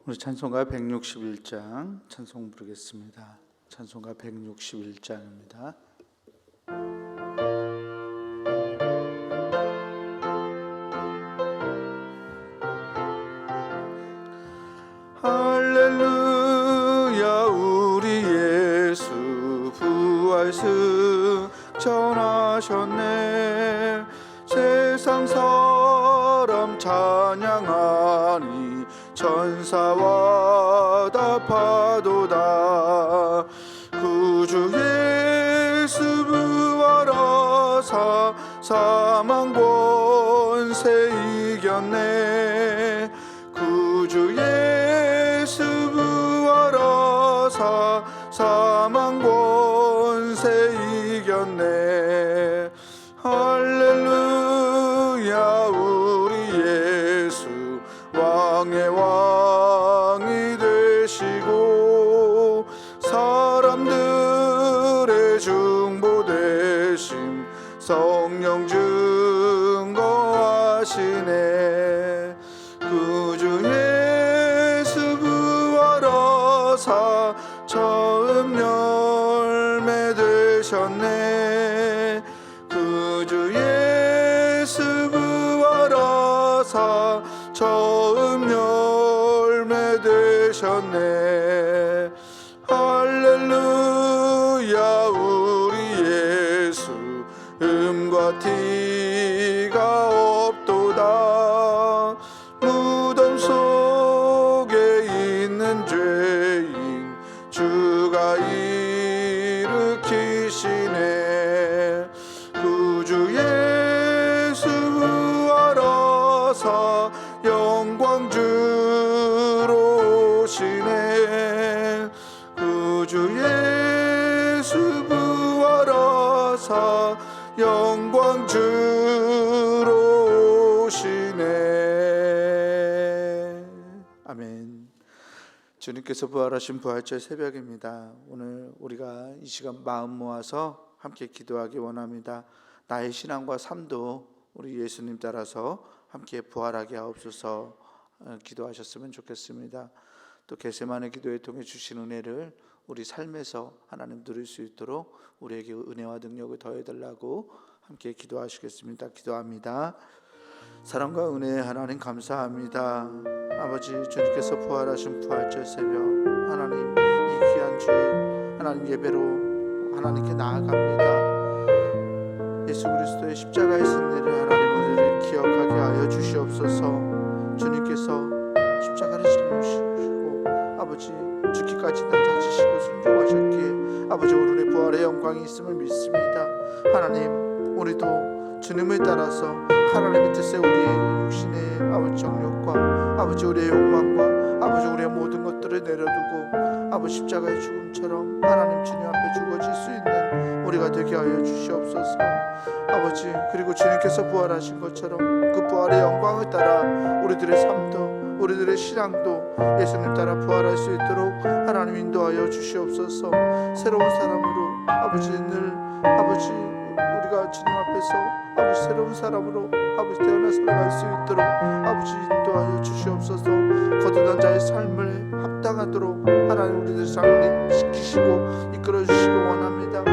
우리 찬송가 161장 찬송 부르겠습니다. 찬송가 161장입니다. 할렐루야 우리 예수 부활 승천하셨네. 세상 사람 찬양하니 천사와 다 파도다. 구주 예수 부활하사 사망 권세 이겼네. 구주 예수 부활하사 사망 권세 이겼네. 할렐루야 우리 예수 왕의 왕이 되시고 사람들의 중보 되심 성령 증거하시네. 구주 예수 부활하사 처음 열매 되셨네. 구주 예수 부활하사 처음 열매 되셨네. 할렐루야 우리 예수 음과 티가 없도다. 무덤 속에 있는 죄인 주가 일으키시네. 구주 예수 부활하사 영광 주로 오시네. 구주 예수 부활하사 영광 주로 오시네. 아멘. 주님께서 부활하신 부활절 새벽입니다. 오늘 우리가 이 시간 마음 모아서 함께 기도하기 원합니다. 나의 신앙과 삶도 우리 예수님 따라서 함께 부활하게 하옵소서 기도하셨으면 좋겠습니다. 또 겟세마네 기도에 통해 주신 은혜를 우리 삶에서 하나님 누릴 수 있도록 우리에게 은혜와 능력을 더해달라고 함께 기도하시겠습니다. 기도합니다. 사랑과 은혜의 하나님 감사합니다. 아버지 주님께서 부활하신 부활절 새벽 하나님 이 귀한 주일 하나님 예배로 하나님께 나아갑니다. 예수 그리스도의 십자가의 승리를 하나님 우리를 기억하게 하여 주시옵소서. 주님께서 십자가를 짊으시고 아버지 죽기까지 낮아지시고 순종하셨기에 아버지 오늘의 부활의 영광이 있음을 믿습니다. 하나님 우리도 주님을 따라서 하나님의 뜻에 우리의 육신의 아버지 정욕과 아버지 우리의 욕망과 아버지 우리의 모든 것들을 내려두고 아버지 십자가의 죽음처럼 하나님 주님 앞에 죽어질 수 있는 우리가 되게 하여 주시옵소서. 아버지 그리고 주님께서 부활하신 것처럼 그 부활의 영광을 따라 우리들의 삶도 우리들의 신앙도 예수님 따라 부활할 수 있도록 하나님 인도하여 주시옵소서. 새로운 사람으로 아버지 늘 아버지 우리가 주님 앞에서 아버지 새로운 사람으로 아버지 태어나 살아갈 수 있도록 아버지 인도하여 주시옵소서. 거듭난 자의 삶을 합당하도록 하나님 우리들 삶을 지키시고 이끌어 주시기 원합니다.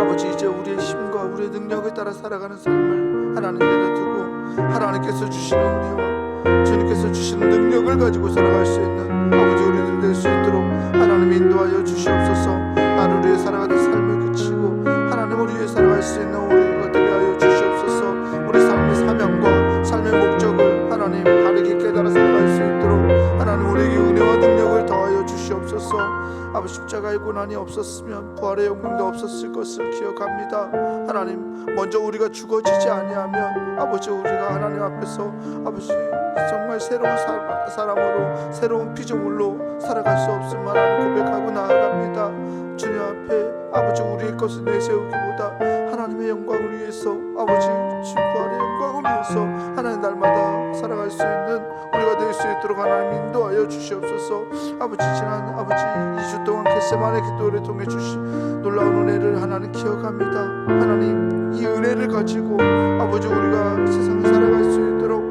아버지 이제 우리의 힘과 우리의 능력을 따라 살아가는 삶을 하나님 내려두고 하나님께서 주시는 은혜와 주님께서 주시는 능력을 가지고 살아갈 수 있는 아버지 우리들 될 수 있도록 하나님 인도하여 주시옵소서. 나를 위해 살아가는 삶을 그치고 하나님 우리 위해 살아갈 수 있는 우리가 되게 하여 주시옵소서. 우리 삶의 사명과 삶의 목적을 하나님 바르게 깨달아 살아갈 수 있도록 하나님 우리에게 은혜와 능력을 더하여 주시옵소서. 아버지 십자가의 고난이 없었으면 부활의 영광도 없었을 것을 기억합니다. 하나님 먼저 우리가 죽어지지 아니하면 아버지 우리가 하나님 앞에서 아버지 정말 새로운 사람으로 새로운 피조물로 살아갈 수 없음을 하나님 고백하고 나아갑니다. 주님 앞에 아버지 우리의 것을 내세우기보다 하나님의 영광을 위해서 아버지 부활의 영광을 위해서 하나님 날마다 살아갈 수 있는 우리가 될 수 있도록 하나님 인도하여 주시옵소서. 아버지 지난 아버지 2주 동안 겟세마네 기도를 통해 주신 놀라운 은혜를 하나님 기억합니다. 하나님 이 은혜를 가지고 아버지 우리가 세상에 살아갈 수 있도록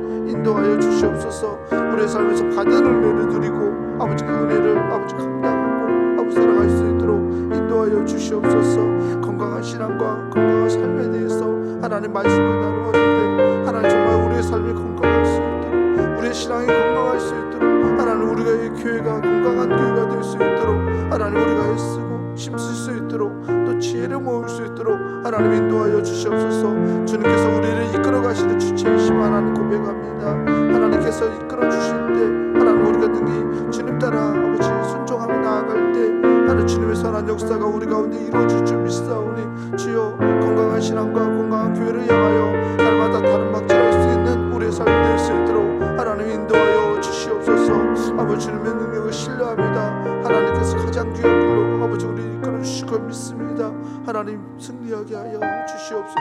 인도하여 주시옵소서. 우리의 삶에서 받은 은혜를 누리고 아버지 그 은혜를 아버지 감당하고 아버지 살아갈 수 있도록 인도하여 주시옵소서. 건강한 신앙과 건강한 삶에 대해서 하나님 말씀을 나누었을 때 하나님 정말 우리의 삶이 건강할 수 있도록, 우리의 신앙이 건강할 수 있도록, 하나님 우리가 이 교회가 건강한 교회가 될 수 있도록 하나님 우리가 애쓰고 힘쓸 수 있도록 또 지혜를 모을 수 있도록 하나님 인도하여 주시옵소서. 주님께서 우리를 이끌어 가시는 주체이심 하나님 고백합니다. 하나님께서 이끌어 주실 때 하나님 우리가 능히 주님 따라 아버지 순종하며 나아갈 때 하나님 주님의 선한 역사가 우리 가운데 이루어질 줄 믿사오니 주여 건강한 신앙과 건강한 교회를 향하여 날마다 다른 박질할 수 있는 우리의 삶이 될 수 있도록 하나님 인도하여 주시옵소서. 아버지 주님의 능력을 신뢰합니다. 하나님께서 가장 귀한 길로 아버지 우리 이끌어 주실 걸 믿습니다. 하나님 승리하게 하여 주시옵소서.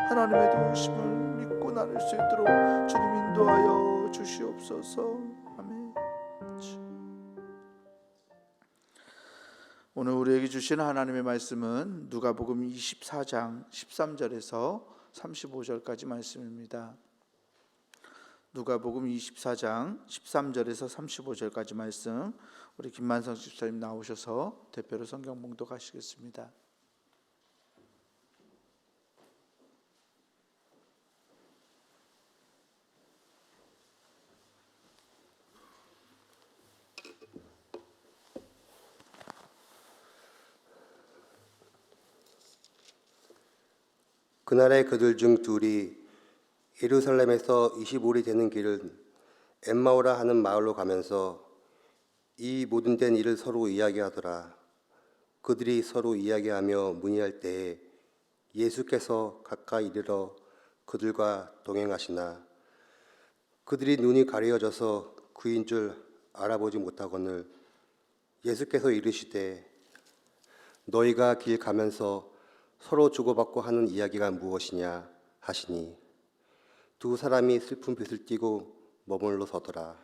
하나님의 도우심을 믿고 나눌 수 있도록 주님 인도하여 주시옵소서. 아멘. 오늘 우리에게 주신 하나님의 말씀은 누가복음 24장 13절에서 35절까지 말씀입니다. 누가복음 24장 13절에서 35절까지 말씀, 우리 김만성 집사님 나오셔서 대표로 성경 봉독하시겠습니다. 그날에 그들 중 둘이 예루살렘에서 25리 되는 길은 엠마오라 하는 마을로 가면서 이 모든 된 일을 서로 이야기하더라. 그들이 서로 이야기하며 문의할 때에 예수께서 가까이 이르러 그들과 동행하시나 그들이 눈이 가려져서 그인 줄 알아보지 못하거늘 예수께서 이르시되 너희가 길 가면서 서로 주고받고 하는 이야기가 무엇이냐 하시니 두 사람이 슬픈 빛을 띠고 머물러 서더라.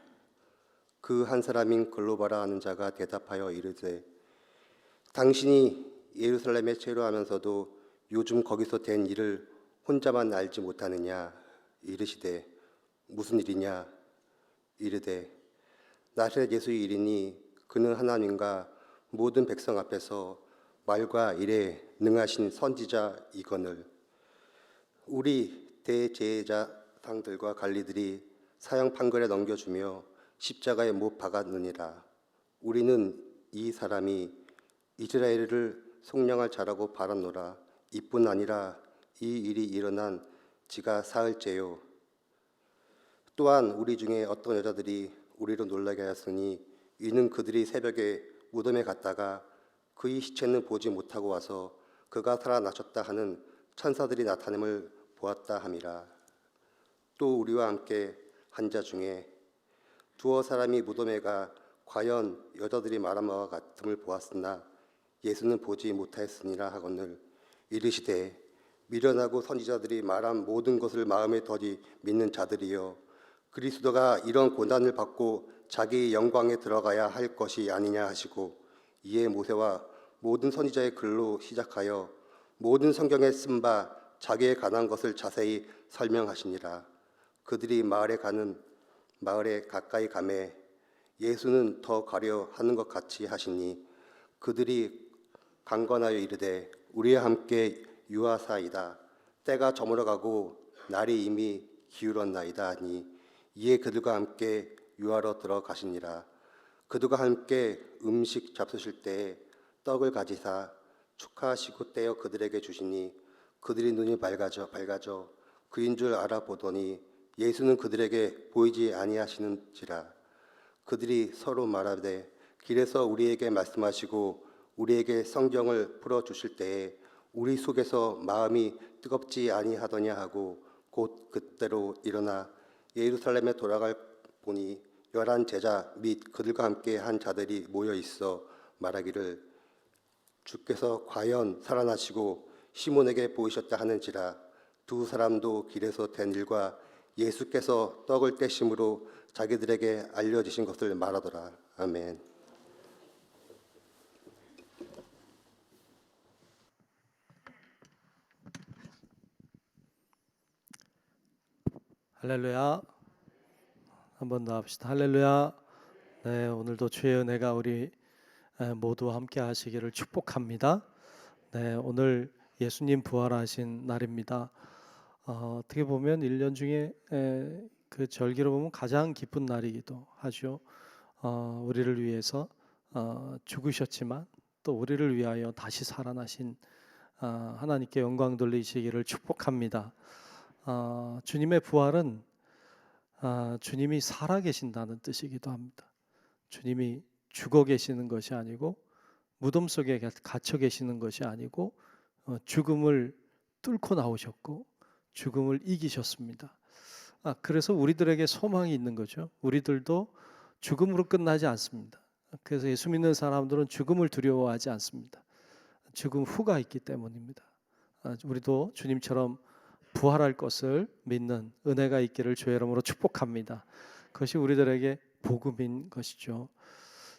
그 한 사람인 글로바라 하는 자가 대답하여 이르되 당신이 예루살렘에 체류하면서도 요즘 거기서 된 일을 혼자만 알지 못하느냐. 이르시되 무슨 일이냐. 이르되 나사렛 예수의 일이니 그는 하나님과 모든 백성 앞에서 말과 일에 능하신 선지자이거늘 우리 대제사장들과 관리들이 사형 판결에 넘겨주며 십자가에 못 박았느니라. 우리는 이 사람이 이스라엘을 속량할 자라고 바랐노라. 이뿐 아니라 이 일이 일어난 지가 사흘째요. 또한 우리 중에 어떤 여자들이 우리로 놀라게 하였으니 이는 그들이 새벽에 무덤에 갔다가 그의 시체는 보지 못하고 와서 그가 살아나셨다 하는 천사들이 나타남을 보았다 함이라. 또 우리와 함께 한 자 중에 두어 사람이 무덤에 가 과연 여자들이 말한 바와 같음을 보았으나 예수는 보지 못하였으니라 하거늘 이르시되 미련하고 선지자들이 말한 모든 것을 마음에 더디 믿는 자들이여 그리스도가 이런 고난을 받고 자기의 영광에 들어가야 할 것이 아니냐 하시고 이에 모세와 모든 선지자의 글로 시작하여 모든 성경에 쓴 바 자기에 관한 것을 자세히 설명하시니라. 그들이 마을에 가까이 가매 예수는 더 가려 하는 것 같이 하시니 그들이 강건하여 이르되 우리와 함께 유하사이다. 때가 저물어가고 날이 이미 기울었나이다 하니 이에 그들과 함께 유하러 들어가시니라. 그들과 함께 음식 잡수실 때에 떡을 가지사 축하하시고 떼어 그들에게 주시니 그들이 눈이 밝아져 그인 줄 알아보더니 예수는 그들에게 보이지 아니하시는지라. 그들이 서로 말하되 길에서 우리에게 말씀하시고 우리에게 성경을 풀어주실 때에 우리 속에서 마음이 뜨겁지 아니하더냐 하고 곧 그때로 일어나 예루살렘에 돌아갈 보니 11 제자 및 그들과 함께 한 자들이 모여 있어 말하기를 주께서 과연 살아나시고 시몬에게 보이셨다 하는지라. 두 사람도 길에서 된 일과 예수께서 떡을 떼심으로 자기들에게 알려지신 것을 말하더라. 아멘. 할렐루야. 한 번 더 합시다. 할렐루야. 네, 오늘도 주의 은혜가 우리 모두 함께 하시기를 축복합니다. 네, 오늘 예수님 부활하신 날입니다. 어떻게 보면 1년 중에 그 절기로 보면 가장 기쁜 날이기도 하죠. 우리를 위해서 죽으셨지만 또 우리를 위하여 다시 살아나신 하나님께 영광 돌리시기를 축복합니다. 주님의 부활은 주님이 살아계신다는 뜻이기도 합니다. 주님이 죽어 계시는 것이 아니고 무덤 속에 갇혀 계시는 것이 아니고 죽음을 뚫고 나오셨고 죽음을 이기셨습니다. 그래서 우리들에게 소망이 있는 거죠. 우리들도 죽음으로 끝나지 않습니다. 그래서 예수 믿는 사람들은 죽음을 두려워하지 않습니다. 죽음 후가 있기 때문입니다. 우리도 주님처럼 부활할 것을 믿는 은혜가 있기를 주의 이름으로 축복합니다. 그것이 우리들에게 복음인 것이죠.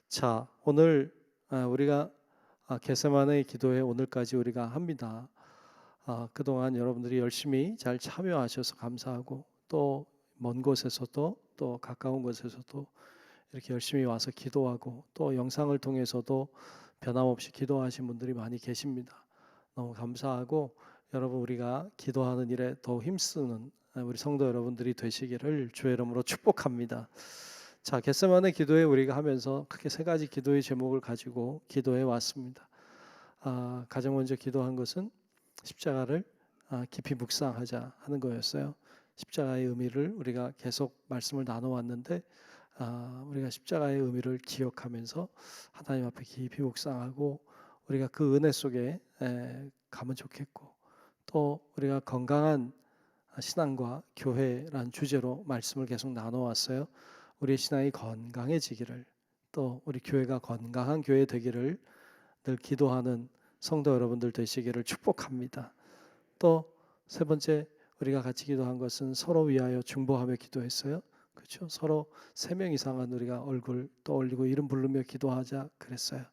자, 오늘 우리가 겟세마네 기도회 오늘까지 우리가 합니다. 그동안 여러분들이 열심히 잘 참여하셔서 감사하고 또 먼 곳에서도 또 가까운 곳에서도 이렇게 열심히 와서 기도하고 또 영상을 통해서도 변함없이 기도하신 분들이 많이 계십니다. 너무 감사하고 여러분 우리가 기도하는 일에 더 힘쓰는 우리 성도 여러분들이 되시기를 주의 이름으로 축복합니다. 자, 겟세마네 기도회 우리가 하면서 크게 세 가지 기도의 제목을 가지고 기도해 왔습니다. 가장 먼저 기도한 것은 십자가를 깊이 묵상하자 하는 거였어요. 십자가의 의미를 우리가 계속 말씀을 나눠왔는데 우리가 십자가의 의미를 기억하면서 하나님 앞에 깊이 묵상하고 우리가 그 은혜 속에 가면 좋겠고 또 우리가 건강한 신앙과 교회란 주제로 말씀을 계속 나눠왔어요. 우리의 신앙이 건강해지기를 또 우리 교회가 건강한 교회 되기를 늘 기도하는 성도 여러분들 되시기를 축복합니다. 또 세 번째 우리가 같이 기도한 것은 서로 위하여 중보하며 기도했어요. 그렇죠? 서로 3명 이상은 우리가 얼굴 떠올리고 이름 부르며 기도하자 그랬어요.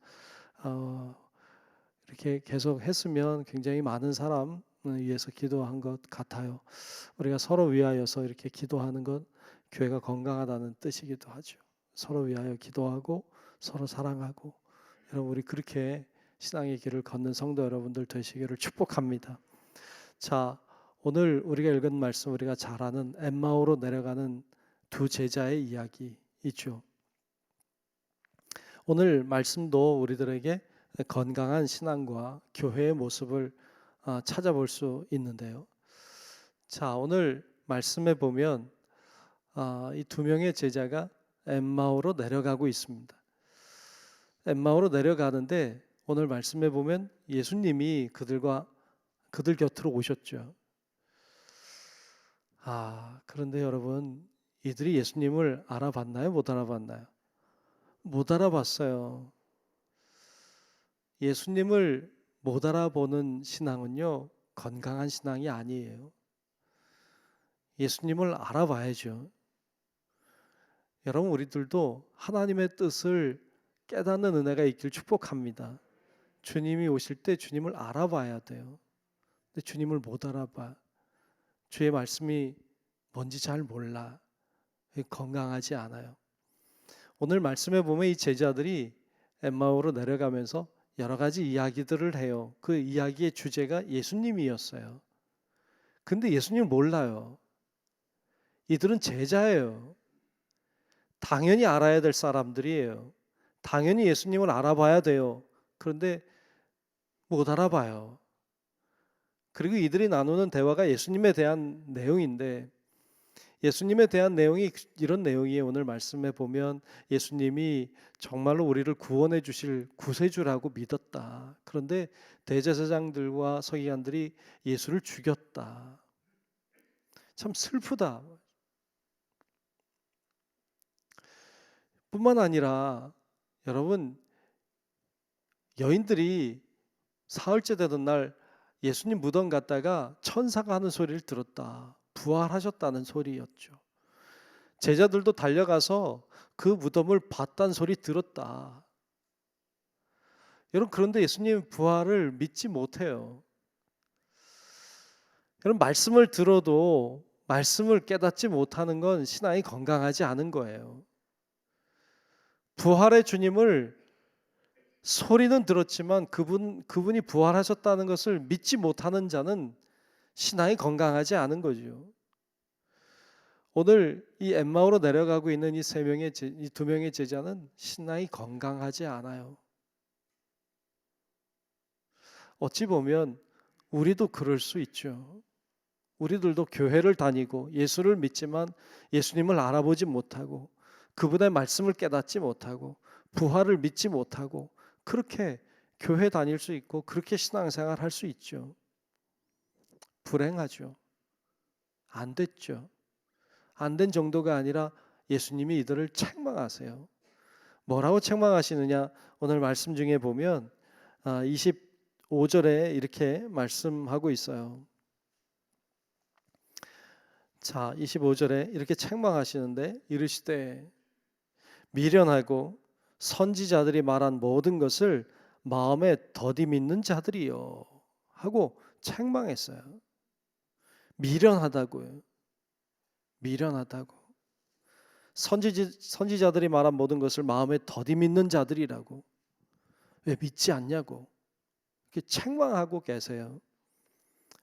이렇게 계속 했으면 굉장히 많은 사람 위해서 기도한 것 같아요. 우리가 서로 위하여서 이렇게 기도하는 것 교회가 건강하다는 뜻이기도 하죠. 서로 위하여 기도하고 서로 사랑하고 여러분 우리 그렇게 신앙의 길을 걷는 성도 여러분들 되시기를 축복합니다. 자, 오늘 우리가 읽은 말씀 우리가 잘 아는 엠마오로 내려가는 두 제자의 이야기 있죠. 오늘 말씀도 우리들에게 건강한 신앙과 교회의 모습을 찾아볼 수 있는데요. 자, 오늘 말씀에 보면 이 2명의 제자가 엠마오로 내려가고 있습니다. 엠마오로 내려가는데 오늘 말씀에 보면 예수님이 그들 곁으로 오셨죠. 그런데 여러분 이들이 예수님을 알아봤나요? 못 알아봤나요? 못 알아봤어요. 예수님을 못 알아보는 신앙은요 건강한 신앙이 아니에요. 예수님을 알아봐야죠. 여러분 우리들도 하나님의 뜻을 깨닫는 은혜가 있길 축복합니다. 주님이 오실 때 주님을 알아봐야 돼요. 근데 주님을 못 알아봐. 주의 말씀이 뭔지 잘 몰라. 건강하지 않아요. 오늘 말씀에 보면 이 제자들이 엠마오로 내려가면서 여러 가지 이야기들을 해요. 그 이야기의 주제가 예수님이었어요. 근데 예수님을 몰라요. 이들은 제자예요. 당연히 알아야 될 사람들이에요. 당연히 예수님을 알아봐야 돼요. 그런데 못 알아봐요. 그리고 이들이 나누는 대화가 예수님에 대한 내용인데 예수님에 대한 내용이 이런 내용이에요. 오늘 말씀에 보면 예수님이 정말로 우리를 구원해 주실 구세주라고 믿었다. 그런데 대제사장들과 서기관들이 예수를 죽였다. 참 슬프다. 뿐만 아니라 여러분 여인들이 사흘째 되던 날 예수님 무덤 갔다가 천사가 하는 소리를 들었다. 부활하셨다는 소리였죠. 제자들도 달려가서 그 무덤을 봤다는 소리 들었다. 여러분 그런데 예수님 부활을 믿지 못해요. 여러분 말씀을 들어도 말씀을 깨닫지 못하는 건 신앙이 건강하지 않은 거예요. 부활의 주님을 소리는 들었지만 그분이 부활하셨다는 것을 믿지 못하는 자는 신앙이 건강하지 않은 거죠. 오늘 이 엠마오로 내려가고 있는 이 두 명의 제자는 신앙이 건강하지 않아요. 어찌 보면 우리도 그럴 수 있죠. 우리들도 교회를 다니고 예수를 믿지만 예수님을 알아보지 못하고 그분의 말씀을 깨닫지 못하고 부활을 믿지 못하고 그렇게 교회 다닐 수 있고 그렇게 신앙생활 할 수 있죠. 불행하죠. 안 됐죠. 안 된 정도가 아니라 예수님이 이들을 책망하세요. 뭐라고 책망하시느냐? 오늘 말씀 중에 보면 25절에 이렇게 말씀하고 있어요. 자, 25절에 이렇게 책망하시는데 이르시되 미련하고 선지자들이 말한 모든 것을 마음에 더디 믿는 자들이요 하고 책망했어요. 미련하다고요. 미련하다고. 선지자들이 말한 모든 것을 마음에 더디 믿는 자들이라고. 왜 믿지 않냐고. 이렇게 책망하고 계세요.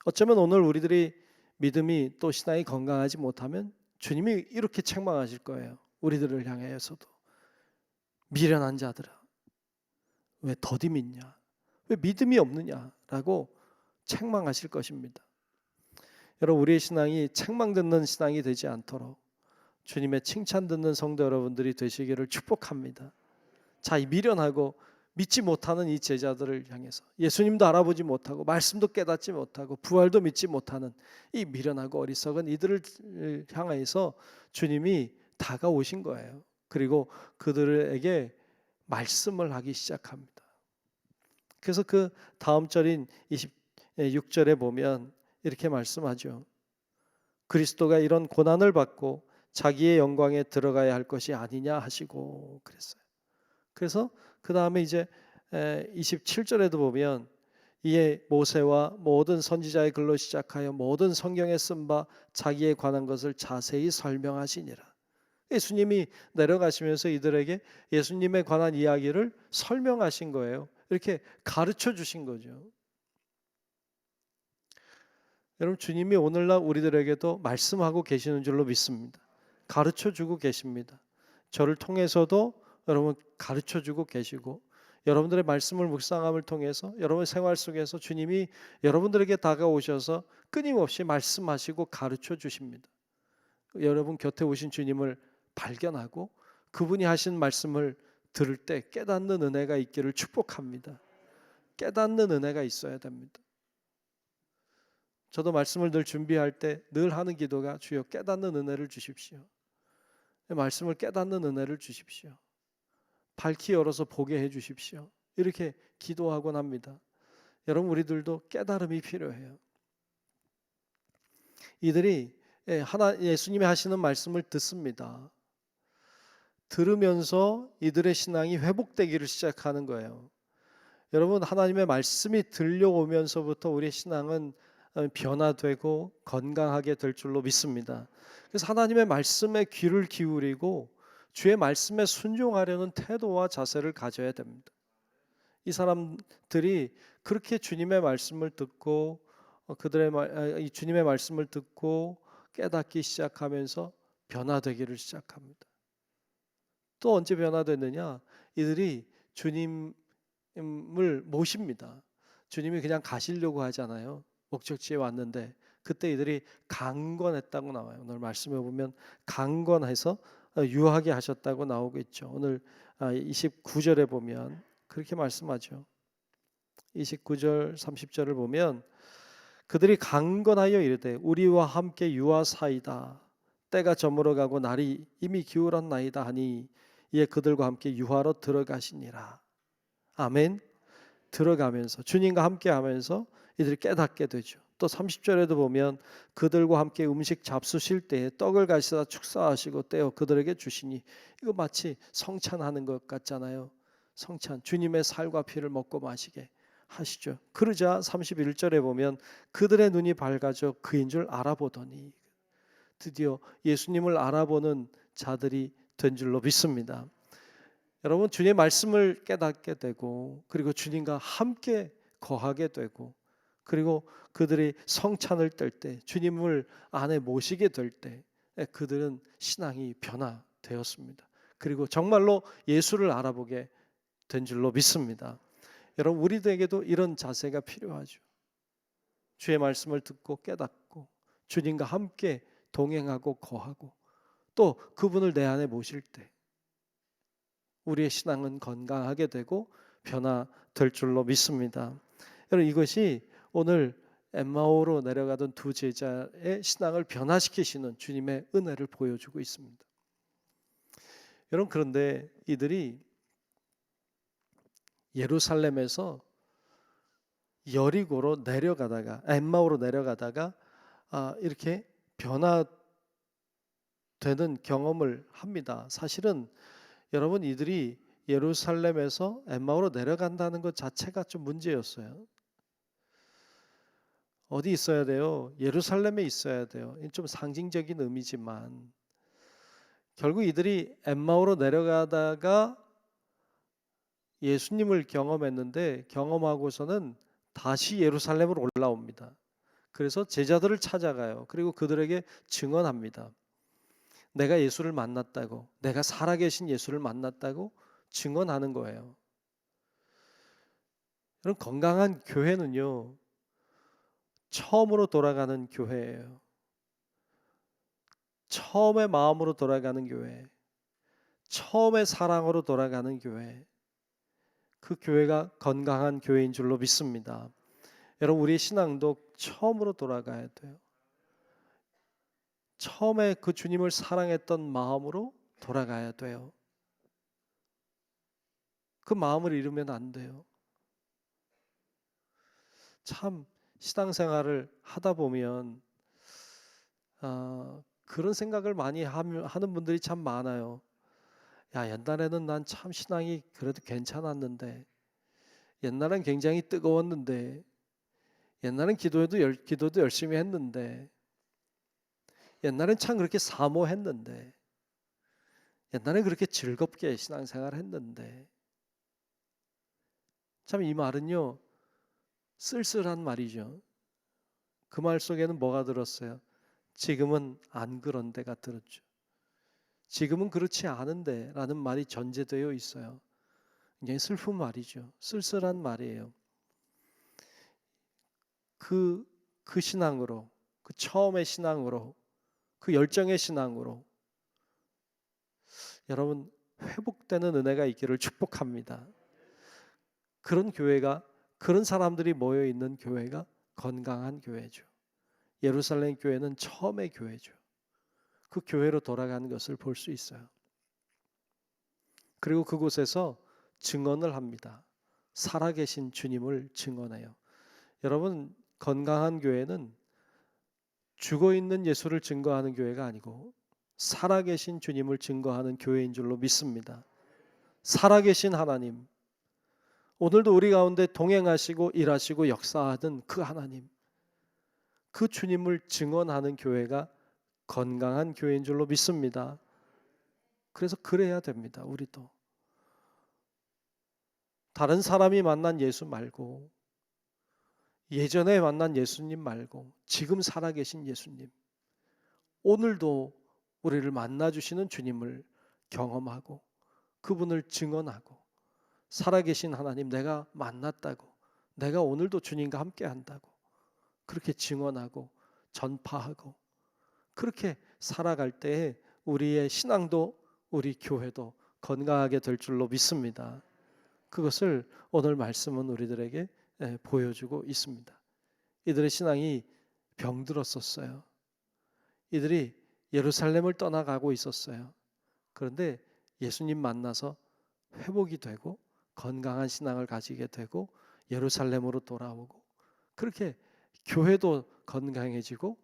어쩌면 오늘 우리들이 믿음이 또 신앙이 건강하지 못하면 주님이 이렇게 책망하실 거예요. 우리들을 향해서도. 미련한 자들아, 왜 더디 믿냐? 왜 믿음이 없느냐라고 책망하실 것입니다. 여러분, 우리의 신앙이 책망 듣는 신앙이 되지 않도록 주님의 칭찬 듣는 성도 여러분들이 되시기를 축복합니다. 자, 이 미련하고 믿지 못하는 이 제자들을 향해서 예수님도 알아보지 못하고 말씀도 깨닫지 못하고 부활도 믿지 못하는 이 미련하고 어리석은 이들을 향해서 주님이 다가오신 거예요. 그리고 그들에게 말씀을 하기 시작합니다. 그래서 그 다음 절인 26절에 보면 이렇게 말씀하죠. 그리스도가 이런 고난을 받고 자기의 영광에 들어가야 할 것이 아니냐 하시고 그랬어요. 그래서 그 다음에 이제 27절에도 보면 이에 모세와 모든 선지자의 글로 시작하여 모든 성경에 쓴 바 자기에 관한 것을 자세히 설명하시니라. 예수님이 내려가시면서 이들에게 예수님에 관한 이야기를 설명하신 거예요. 이렇게 가르쳐 주신 거죠. 여러분, 주님이 오늘날 우리들에게도 말씀하고 계시는 줄로 믿습니다. 가르쳐 주고 계십니다. 저를 통해서도 여러분 가르쳐 주고 계시고 여러분들의 말씀을 묵상함을 통해서 여러분 생활 속에서 주님이 여러분들에게 다가오셔서 끊임없이 말씀하시고 가르쳐 주십니다. 여러분 곁에 오신 주님을 발견하고 그분이 하신 말씀을 들을 때 깨닫는 은혜가 있기를 축복합니다. 깨닫는 은혜가 있어야 됩니다. 저도 말씀을 늘 준비할 때 늘 하는 기도가 주여 깨닫는 은혜를 주십시오. 말씀을 깨닫는 은혜를 주십시오. 밝히 열어서 보게 해 주십시오. 이렇게 기도하곤 합니다. 여러분, 우리들도 깨달음이 필요해요. 이들이 예수님이 하시는 말씀을 듣습니다. 들으면서 이들의 신앙이 회복되기를 시작하는 거예요. 여러분, 하나님의 말씀이 들려오면서부터 우리의 신앙은 변화되고 건강하게 될 줄로 믿습니다. 그래서 하나님의 말씀에 귀를 기울이고 주의 말씀에 순종하려는 태도와 자세를 가져야 됩니다. 이 사람들이 그렇게 주님의 말씀을 듣고 주님의 말씀을 듣고 깨닫기 시작하면서 변화되기를 시작합니다. 또 언제 변화됐느냐? 이들이 주님을 모십니다. 주님이 그냥 가시려고 하잖아요. 목적지에 왔는데 그때 이들이 강권했다고 나와요. 오늘 말씀해 보면 강권해서 유하게 하셨다고 나오고 있죠. 오늘 29절에 보면 그렇게 말씀하죠. 29절 30절을 보면 그들이 강건하여 이르되 우리와 함께 유하사이다. 때가 저물어가고 날이 이미 기울었나이다 하니 이에 그들과 함께 유하로 들어가시니라. 아멘. 들어가면서 주님과 함께 하면서 이들이 깨닫게 되죠. 또 30절에도 보면 그들과 함께 음식 잡수실 때에 떡을 가시다 축사하시고 떼어 그들에게 주시니 이거 마치 성찬하는 것 같잖아요. 성찬, 주님의 살과 피를 먹고 마시게 하시죠. 그러자 31절에 보면 그들의 눈이 밝아져 그인 줄 알아보더니 드디어 예수님을 알아보는 자들이 된 줄로 믿습니다. 여러분, 주님의 말씀을 깨닫게 되고 그리고 주님과 함께 거하게 되고 그리고 그들이 성찬을 뗄 때 주님을 안에 모시게 될 때 그들은 신앙이 변화되었습니다. 그리고 정말로 예수를 알아보게 된 줄로 믿습니다. 여러분, 우리들에게도 이런 자세가 필요하죠. 주의 말씀을 듣고 깨닫고 주님과 함께 동행하고 거하고 또 그분을 내 안에 모실 때 우리의 신앙은 건강하게 되고 변화될 줄로 믿습니다. 여러분, 이것이 오늘 엠마오로 내려가던 두 제자의 신앙을 변화시키시는 주님의 은혜를 보여주고 있습니다. 여러분, 그런데 이들이 예루살렘에서 여리고로 내려가다가 엠마오로 내려가다가 이렇게 변화되는 경험을 합니다. 사실은 여러분, 이들이 예루살렘에서 엠마오로 내려간다는 것 자체가 좀 문제였어요. 어디 있어야 돼요? 예루살렘에 있어야 돼요. 좀 상징적인 의미지만 결국 이들이 엠마오로 내려가다가 예수님을 경험했는데 경험하고서는 다시 예루살렘으로 올라옵니다. 그래서 제자들을 찾아가요. 그리고 그들에게 증언합니다. 내가 예수를 만났다고, 내가 살아계신 예수를 만났다고 증언하는 거예요. 여러분, 건강한 교회는요, 처음으로 돌아가는 교회예요. 처음의 마음으로 돌아가는 교회, 처음의 사랑으로 돌아가는 교회, 그 교회가 건강한 교회인 줄로 믿습니다. 여러분, 우리의 신앙도 처음으로 돌아가야 돼요. 처음에 그 주님을 사랑했던 마음으로 돌아가야 돼요. 그 마음을 잃으면 안 돼요. 참 신앙생활을 하다 보면 그런 생각을 많이 하는 분들이 참 많아요. 야, 옛날에는 난 참 신앙이 그래도 괜찮았는데, 옛날엔 굉장히 뜨거웠는데, 옛날엔 기도도 열심히 했는데, 옛날엔 참 그렇게 사모했는데, 옛날엔 그렇게 즐겁게 신앙생활 했는데, 참 이 말은요, 쓸쓸한 말이죠. 그 말 속에는 뭐가 들었어요? 지금은 안 그런 데가 들었죠. 지금은 그렇지 않은데 라는 말이 전제되어 있어요. 굉장히 슬픈 말이죠. 쓸쓸한 말이에요. 그 신앙으로, 그 처음의 신앙으로, 그 열정의 신앙으로 여러분, 회복되는 은혜가 있기를 축복합니다. 그런 교회가, 그런 사람들이 모여 있는 교회가 건강한 교회죠. 예루살렘 교회는 처음의 교회죠. 그 교회로 돌아가는 것을 볼 수 있어요. 그리고 그곳에서 증언을 합니다. 살아계신 주님을 증언해요. 여러분, 건강한 교회는 죽어있는 예수를 증거하는 교회가 아니고 살아계신 주님을 증거하는 교회인 줄로 믿습니다. 살아계신 하나님, 오늘도 우리 가운데 동행하시고 일하시고 역사하던 그 하나님, 그 주님을 증언하는 교회가 건강한 교회인 줄로 믿습니다. 그래서 그래야 됩니다. 우리도 다른 사람이 만난 예수 말고, 예전에 만난 예수님 말고 지금 살아계신 예수님, 오늘도 우리를 만나주시는 주님을 경험하고 그분을 증언하고, 살아계신 하나님 내가 만났다고, 내가 오늘도 주님과 함께 한다고 그렇게 증언하고 전파하고 그렇게 살아갈 때에 우리의 신앙도 우리 교회도 건강하게 될 줄로 믿습니다. 그것을 오늘 말씀은 우리들에게 보여주고 있습니다. 이들의 신앙이 병들었었어요. 이들이 예루살렘을 떠나가고 있었어요. 그런데 예수님 만나서 회복이 되고 건강한 신앙을 가지게 되고 예루살렘으로 돌아오고, 그렇게 교회도 건강해지고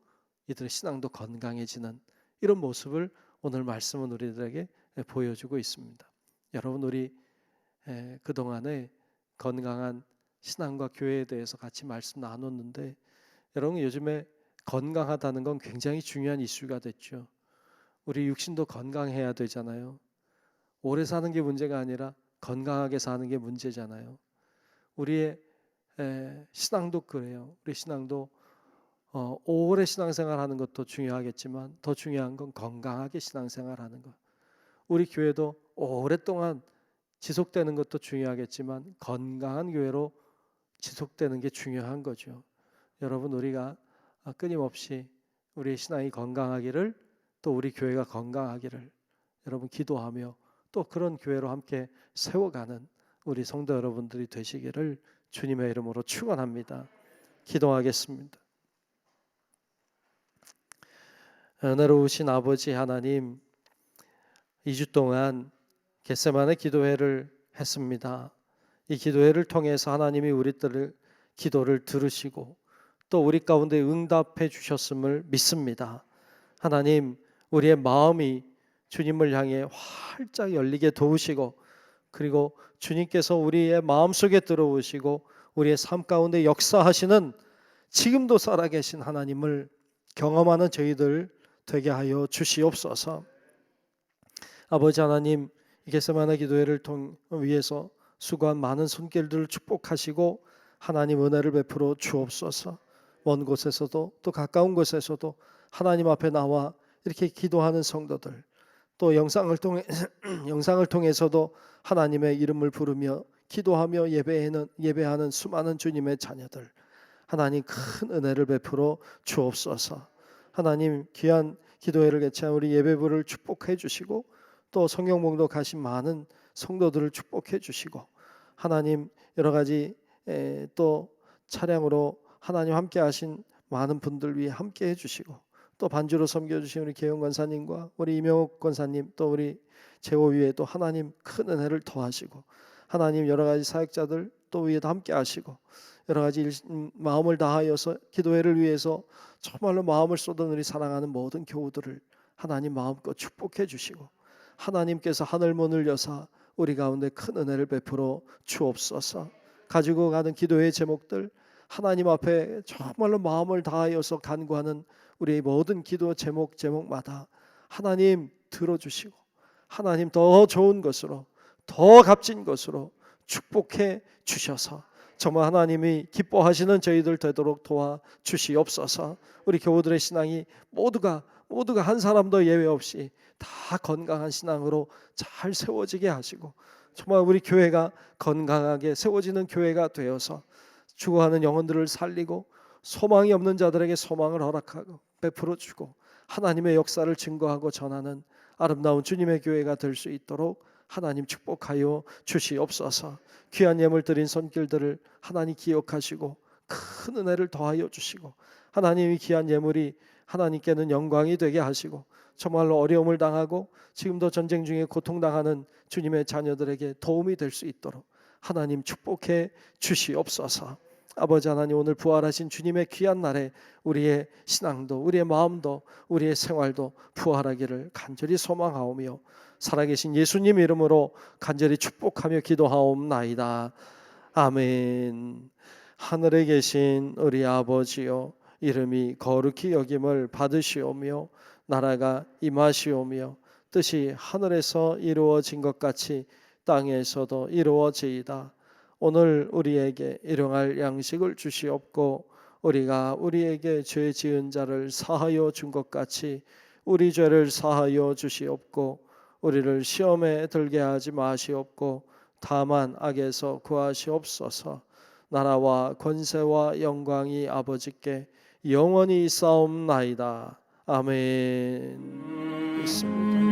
이들의 신앙도 건강해지는 이런 모습을 오늘 말씀은 우리들에게 보여주고 있습니다. 여러분, 우리 그동안에 건강한 신앙과 교회에 대해서 같이 말씀 나눴는데, 여러분 요즘에 건강하다는 건 굉장히 중요한 이슈가 됐죠. 우리 육신도 건강해야 되잖아요. 오래 사는 게 문제가 아니라 건강하게 사는 게 문제잖아요. 우리의 신앙도 그래요. 우리 신앙도 오래 신앙생활하는 것도 중요하겠지만 더 중요한 건 건강하게 신앙생활하는 것. 우리 교회도 오랫동안 지속되는 것도 중요하겠지만 건강한 교회로 지속되는 게 중요한 거죠. 여러분, 우리가 끊임없이 우리의 신앙이 건강하기를, 또 우리 교회가 건강하기를 여러분 기도하며 또 그런 교회로 함께 세워가는 우리 성도 여러분들이 되시기를 주님의 이름으로 축원합니다. 기도하겠습니다. 은혜로우신 아버지 하나님, 2주 동안 겟세마네 기도회를 했습니다. 이 기도회를 통해서 하나님이 우리들을 기도를 들으시고 또 우리 가운데 응답해 주셨음을 믿습니다. 하나님, 우리의 마음이 주님을 향해 활짝 열리게 도우시고, 그리고 주님께서 우리의 마음속에 들어오시고 우리의 삶 가운데 역사하시는 지금도 살아계신 하나님을 경험하는 저희들 되게 하여 주시옵소서. 아버지 하나님, 이 겟세마네 기도회를 위해서 수고한 많은 손길들을 축복하시고 하나님 은혜를 베풀어 주옵소서. 먼 곳에서도 또 가까운 곳에서도 하나님 앞에 나와 이렇게 기도하는 성도들, 또 영상을 통해서도 하나님의 이름을 부르며 기도하며 예배하는 수많은 주님의 자녀들, 하나님 큰 은혜를 베풀어 주옵소서. 하나님, 귀한 기도회를 개최한 우리 예배부를 축복해 주시고 또 성경봉도 가신 많은 성도들을 축복해 주시고, 하나님 여러 가지 또 차량으로 하나님 함께 하신 많은 분들 위해 함께 해주시고, 또 반주로 섬겨주신 우리 계영 권사님과 우리 이명옥 권사님, 또 우리 제호 위에 또 하나님 큰 은혜를 더하시고, 하나님 여러 가지 사역자들 또 위에도 함께 하시고, 여러 가지 마음을 다하여서 기도회를 위해서 정말로 마음을 쏟은 우리 사랑하는 모든 교우들을 하나님 마음껏 축복해 주시고, 하나님께서 하늘문을 여사 우리 가운데 큰 은혜를 베풀어 주옵소서. 가지고 가는 기도의 제목들, 하나님 앞에 정말로 마음을 다하여서 간구하는 우리의 모든 기도 제목마다 하나님 들어주시고, 하나님 더 좋은 것으로, 더 값진 것으로 축복해 주셔서 정말 하나님이 기뻐하시는 저희들 되도록 도와주시옵소서. 우리 교우들의 신앙이 모두가 한 사람도 예외 없이 다 건강한 신앙으로 잘 세워지게 하시고, 정말 우리 교회가 건강하게 세워지는 교회가 되어서 죽어가는 영혼들을 살리고 소망이 없는 자들에게 소망을 허락하고 베풀어 주고 하나님의 역사를 증거하고 전하는 아름다운 주님의 교회가 될 수 있도록 하나님 축복하여 주시옵소서. 귀한 예물 드린 손길들을 하나님 기억하시고 큰 은혜를 더하여 주시고, 하나님 이 귀한 예물이 하나님께는 영광이 되게 하시고, 정말로 어려움을 당하고 지금도 전쟁 중에 고통당하는 주님의 자녀들에게 도움이 될 수 있도록 하나님 축복해 주시옵소서. 아버지 하나님, 오늘 부활하신 주님의 귀한 날에 우리의 신앙도, 우리의 마음도, 우리의 생활도 부활하기를 간절히 소망하오며 살아계신 예수님 이름으로 간절히 축복하며 기도하옵나이다. 아멘. 하늘에 계신 우리 아버지여, 이름이 거룩히 여김을 받으시오며 나라가 임하시오며 뜻이 하늘에서 이루어진 것 같이 땅에서도 이루어지이다. 오늘 우리에게 일용할 양식을 주시옵고 우리가 우리에게 죄 지은 자를 사하여 준 것 같이 우리 죄를 사하여 주시옵고 우리를 시험에 들게 하지 마시옵고 다만 악에서 구하시옵소서. 나라와 권세와 영광이 아버지께 영원히 있사옵나이다. 아멘. 있습니다.